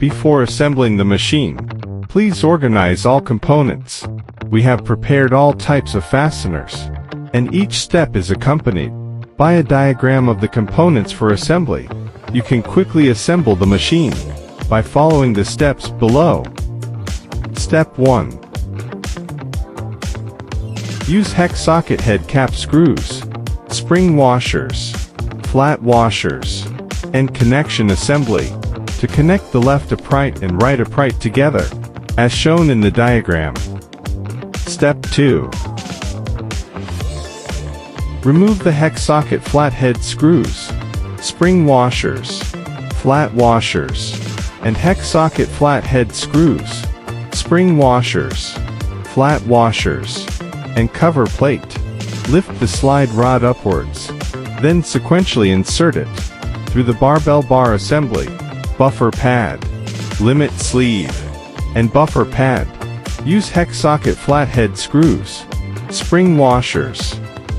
Before assembling the machine, please organize all components. We have prepared all types of fasteners, and each step is accompanied by a diagram of the components for assembly. You can quickly assemble the machine by following the steps below. Step 1. Use hex socket head cap screws, spring washers, flat washers, and connection assembly to connect the left upright and right upright together, as shown in the diagram. Step 2. Remove the hex socket flathead screws, spring washers, flat washers, and hex socket flathead screws, spring washers, flat washers, and cover plate. Lift the slide rod upwards, then sequentially insert it through the barbell bar assembly, buffer pad, limit sleeve, and buffer pad. Use hex socket flathead screws, spring washers,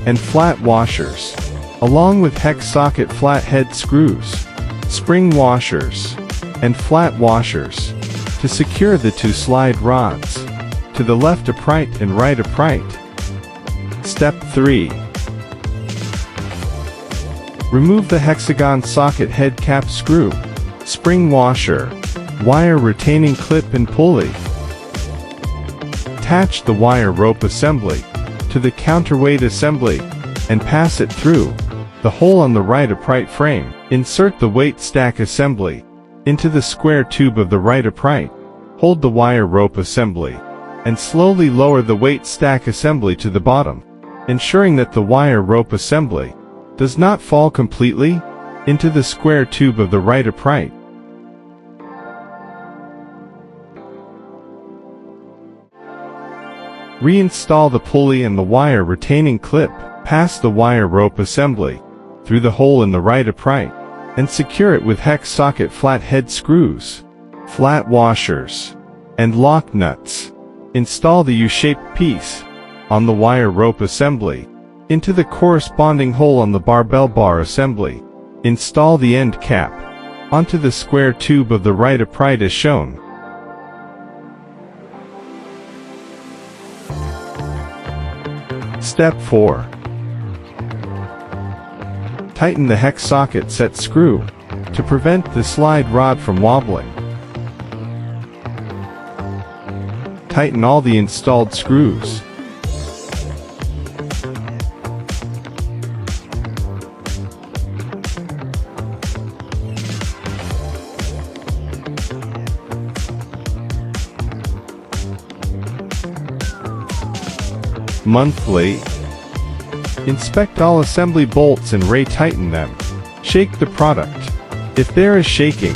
and flat washers, along with hex socket flathead screws, spring washers, and flat washers, to secure the two slide rods to the left upright and right upright. Step 3. Remove the hexagon socket head cap screw, spring washer, wire retaining clip and pulley. Attach the wire rope assembly to the counterweight assembly and pass it through the hole on the right upright frame. Insert the weight stack assembly into the square tube of the right upright. Hold the wire rope assembly and slowly lower the weight stack assembly to the bottom, ensuring that the wire rope assembly does not fall completely into the square tube of the right upright. Reinstall the pulley and the wire retaining clip. Pass the wire rope assembly through the hole in the right upright and secure it with hex socket flathead screws, flat washers, and lock nuts. Install the U-shaped piece on the wire rope assembly into the corresponding hole on the barbell bar assembly. Install the end cap onto the square tube of the right upright as shown. Step 4. Tighten the hex socket set screw to prevent the slide rod from wobbling. Tighten all the installed screws. Monthly. Inspect all assembly bolts and re-tighten them. Shake the product. If there is shaking,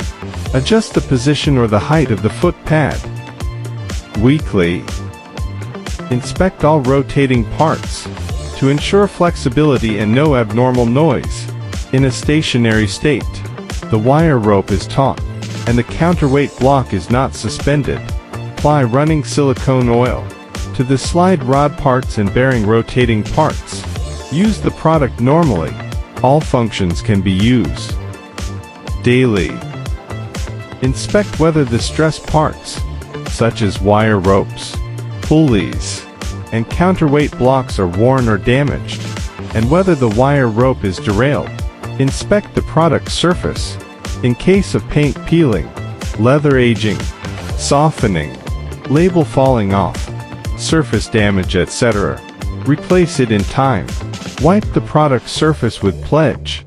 adjust the position or the height of the foot pad. Weekly. Inspect all rotating parts to ensure flexibility and no abnormal noise. In a stationary state, the wire rope is taut and the counterweight block is not suspended. Apply running silicone oil to the slide rod parts and bearing rotating parts. Use the product normally. All functions can be used daily. Inspect whether the stress parts, such as wire ropes, pulleys, and counterweight blocks are worn or damaged, and whether the wire rope is derailed. Inspect the product surface in case of paint peeling, leather aging, softening, label falling off, surface damage, etc. Replace it in time. Wipe the product surface with pledge